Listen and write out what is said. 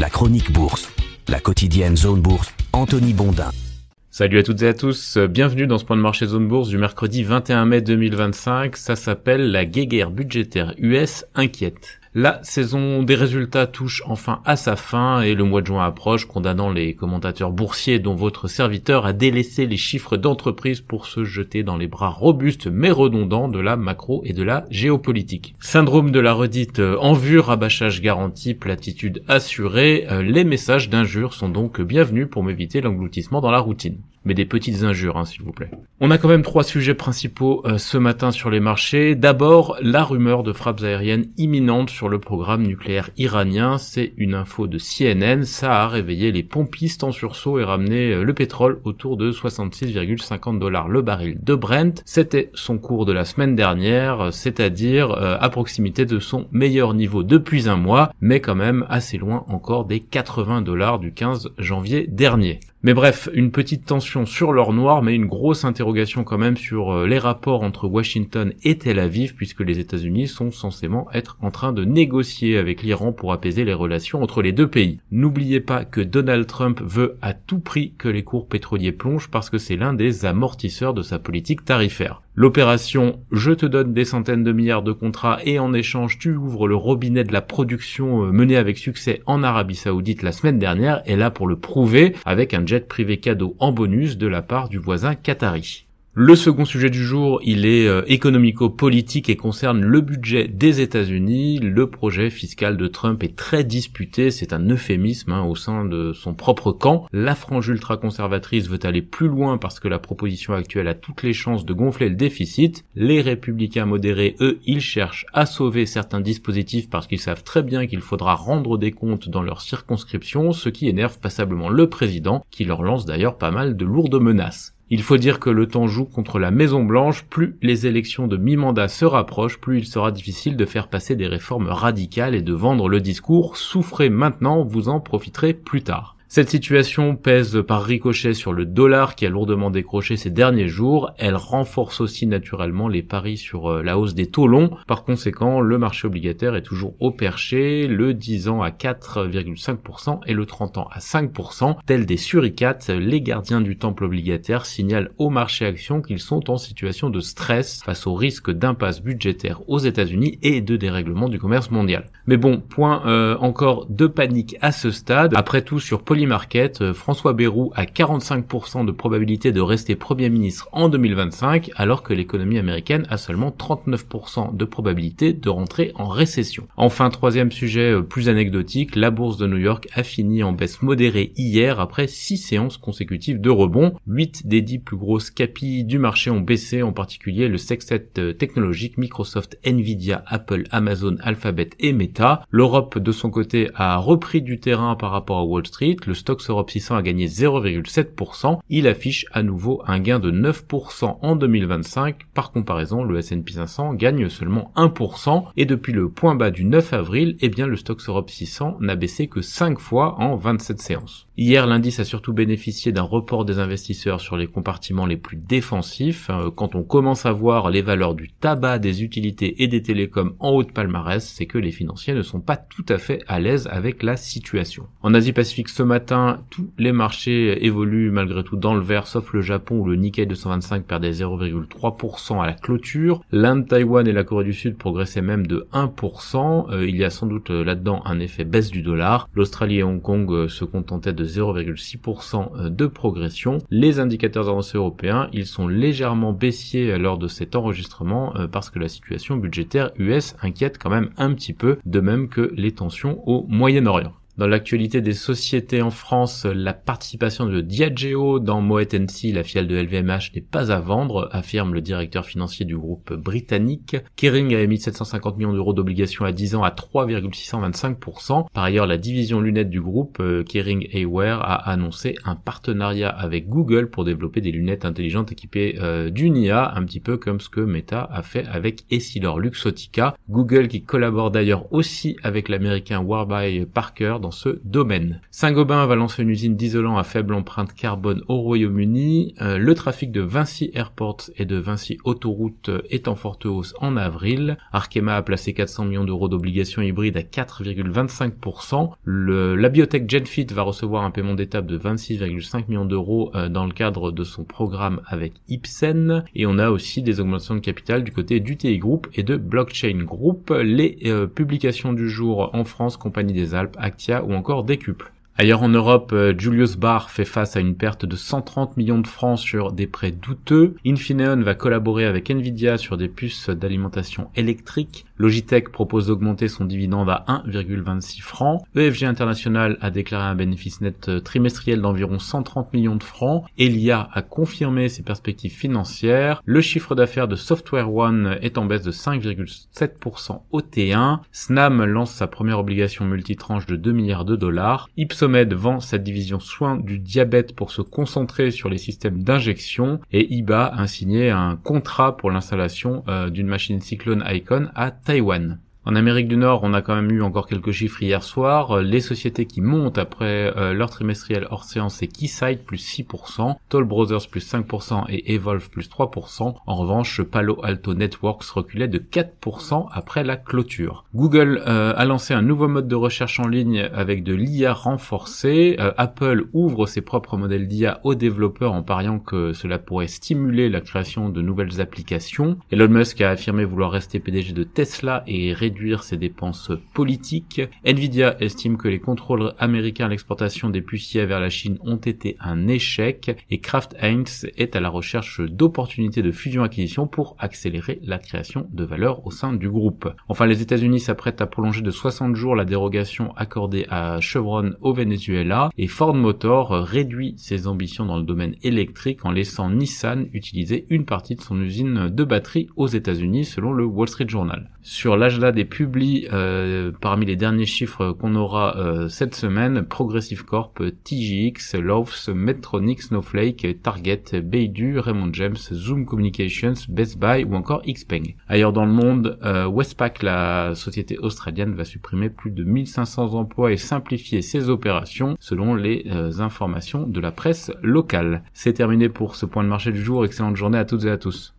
La chronique bourse, la quotidienne Zone Bourse, Anthony Bondin. Salut à toutes et à tous, bienvenue dans ce point de marché Zone Bourse du mercredi 21 mai 2025, ça s'appelle la guéguerre budgétaire US inquiète. La saison des résultats touche enfin à sa fin et le mois de juin approche, condamnant les commentateurs boursiers dont votre serviteur a délaissé les chiffres d'entreprise pour se jeter dans les bras robustes mais redondants de la macro et de la géopolitique. Syndrome de la redite en vue, rabâchage garanti, platitude assurée, les messages d'injures sont donc bienvenus pour m'éviter l'engloutissement dans la routine. Mais des petites injures, s'il vous plaît. On a quand même 3 sujets principaux ce matin sur les marchés. D'abord, la rumeur de frappes aériennes imminentes sur le programme nucléaire iranien. C'est une info de CNN. Ça a réveillé les pompistes en sursaut et ramené le pétrole autour de 66,50$ le baril de Brent. C'était son cours de la semaine dernière, c'est-à-dire à proximité de son meilleur niveau depuis un mois, mais quand même assez loin encore des 80$ du 15 janvier dernier. Mais bref, une petite tension sur l'or noir, mais une grosse interrogation quand même sur les rapports entre Washington et Tel Aviv, puisque les États-Unis sont censément être en train de négocier avec l'Iran pour apaiser les relations entre les deux pays. N'oubliez pas que Donald Trump veut à tout prix que les cours pétroliers plongent parce que c'est l'un des amortisseurs de sa politique tarifaire. L'opération « je te donne des centaines de milliards de contrats et en échange tu ouvres le robinet de la production » menée avec succès en Arabie Saoudite la semaine dernière est là pour le prouver avec un jet privé cadeau en bonus de la part du voisin qatari. Le second sujet du jour, il est économico-politique et concerne le budget des États-Unis. Le projet fiscal de Trump est très disputé, c'est un euphémisme au sein de son propre camp. La frange ultra-conservatrice veut aller plus loin parce que la proposition actuelle a toutes les chances de gonfler le déficit. Les républicains modérés, eux, ils cherchent à sauver certains dispositifs parce qu'ils savent très bien qu'il faudra rendre des comptes dans leur circonscription, ce qui énerve passablement le président, qui leur lance d'ailleurs pas mal de lourdes menaces. Il faut dire que le temps joue contre la Maison-Blanche, plus les élections de mi-mandat se rapprochent, plus il sera difficile de faire passer des réformes radicales et de vendre le discours « souffrez maintenant, vous en profiterez plus tard ». Cette situation pèse par ricochet sur le dollar qui a lourdement décroché ces derniers jours. Elle renforce aussi naturellement les paris sur la hausse des taux longs. Par conséquent, le marché obligataire est toujours au perché, le 10 ans à 4,5% et le 30 ans à 5%. Tels des suricates, les gardiens du temple obligataire signalent au marché actions qu'ils sont en situation de stress face au risque d'impasse budgétaire aux États-Unis et de dérèglement du commerce mondial. Mais bon, point encore de panique à ce stade. Après tout, sur Polymarket, François Bayrou a 45% de probabilité de rester Premier ministre en 2025, alors que l'économie américaine a seulement 39% de probabilité de rentrer en récession. Enfin, troisième sujet plus anecdotique, la bourse de New York a fini en baisse modérée hier après 6 séances consécutives de rebond. 8 des 10 plus grosses capis du marché ont baissé, en particulier le sextet technologique Microsoft, Nvidia, Apple, Amazon, Alphabet et Meta. L'Europe, de son côté, a repris du terrain par rapport à Wall Street. Le Stoxx Europe 600 a gagné 0,7%. Il affiche à nouveau un gain de 9% en 2025. Par comparaison, le S&P 500 gagne seulement 1%. Et depuis le point bas du 9 avril, le Stoxx Europe 600 n'a baissé que 5 fois en 27 séances. Hier, l'indice a surtout bénéficié d'un report des investisseurs sur les compartiments les plus défensifs. Quand on commence à voir les valeurs du tabac, des utilités et des télécoms en haut de palmarès, c'est que les financiers ne sont pas tout à fait à l'aise avec la situation. En Asie-Pacifique, ce matin, tous les marchés évoluent malgré tout dans le vert, sauf le Japon où le Nikkei 225 perdait 0,3% à la clôture. L'Inde, Taïwan et la Corée du Sud progressaient même de 1%. Il y a sans doute là-dedans un effet baisse du dollar. L'Australie et Hong Kong se contentaient de 0,6% de progression. Les indicateurs avancés européens, ils sont légèrement baissiers lors de cet enregistrement parce que la situation budgétaire US inquiète quand même un petit peu, de même que les tensions au Moyen-Orient. Dans l'actualité des sociétés en France, la participation de Diageo dans Moët & Cie, la filiale de LVMH, n'est pas à vendre, affirme le directeur financier du groupe britannique. Kering a émis 750 millions d'euros d'obligations à 10 ans à 3,625%. Par ailleurs, la division lunettes du groupe, Kering Eyewear, a annoncé un partenariat avec Google pour développer des lunettes intelligentes équipées d'une IA, un petit peu comme ce que Meta a fait avec Essilor Luxottica. Google qui collabore d'ailleurs aussi avec l'américain Warby Parker dans dans ce domaine. Saint-Gobain va lancer une usine d'isolant à faible empreinte carbone au Royaume-Uni. Le trafic de Vinci Airports et de Vinci Autoroutes est en forte hausse en avril. Arkema a placé 400 millions d'euros d'obligations hybrides à 4,25%. La biotech Genfit va recevoir un paiement d'étape de 26,5 millions d'euros dans le cadre de son programme avec Ipsen. Et on a aussi des augmentations de capital du côté d'UTI Group et de Blockchain Group. Les publications du jour en France, Compagnie des Alpes, Actia ou encore Décuple. Ailleurs en Europe, Julius Baer fait face à une perte de 130 millions de francs sur des prêts douteux. Infineon va collaborer avec Nvidia sur des puces d'alimentation électrique. Logitech propose d'augmenter son dividende à 1,26 francs. EFG International a déclaré un bénéfice net trimestriel d'environ 130 millions de francs. Elia a confirmé ses perspectives financières. Le chiffre d'affaires de SoftwareOne est en baisse de 5,7% au T1. Snam lance sa première obligation multitranche de 2 milliards de dollars. Ipsomed vend sa division soins du diabète pour se concentrer sur les systèmes d'injection et IBA a signé un contrat pour l'installation d'une machine Cyclone Icon à Taïwan. En Amérique du Nord, on a quand même eu encore quelques chiffres hier soir. Les sociétés qui montent après leur trimestriel hors séance, c'est Keysight plus 6%, Toll Brothers plus 5% et Evolve plus 3%. En revanche, Palo Alto Networks reculait de 4% après la clôture. Google a lancé un nouveau mode de recherche en ligne avec de l'IA renforcée. Apple ouvre ses propres modèles d'IA aux développeurs en pariant que cela pourrait stimuler la création de nouvelles applications. Elon Musk a affirmé vouloir rester PDG de Tesla et réduire ses dépenses politiques. Nvidia estime que les contrôles américains à l'exportation des puces IA vers la Chine ont été un échec et Kraft Heinz est à la recherche d'opportunités de fusion-acquisition pour accélérer la création de valeur au sein du groupe. Enfin, les États-Unis s'apprêtent à prolonger de 60 jours la dérogation accordée à Chevron au Venezuela et Ford Motor réduit ses ambitions dans le domaine électrique en laissant Nissan utiliser une partie de son usine de batterie aux États-Unis selon le Wall Street Journal. Sur l'agenda des publis, parmi les derniers chiffres qu'on aura cette semaine, Progressive Corp, TJX, Lowe's, Medtronic, Snowflake, Target, Beidou, Raymond James, Zoom Communications, Best Buy ou encore Xpeng. Ailleurs dans le monde, Westpac, la société australienne, va supprimer plus de 1500 emplois et simplifier ses opérations selon les informations de la presse locale. C'est terminé pour ce point de marché du jour. Excellente journée à toutes et à tous.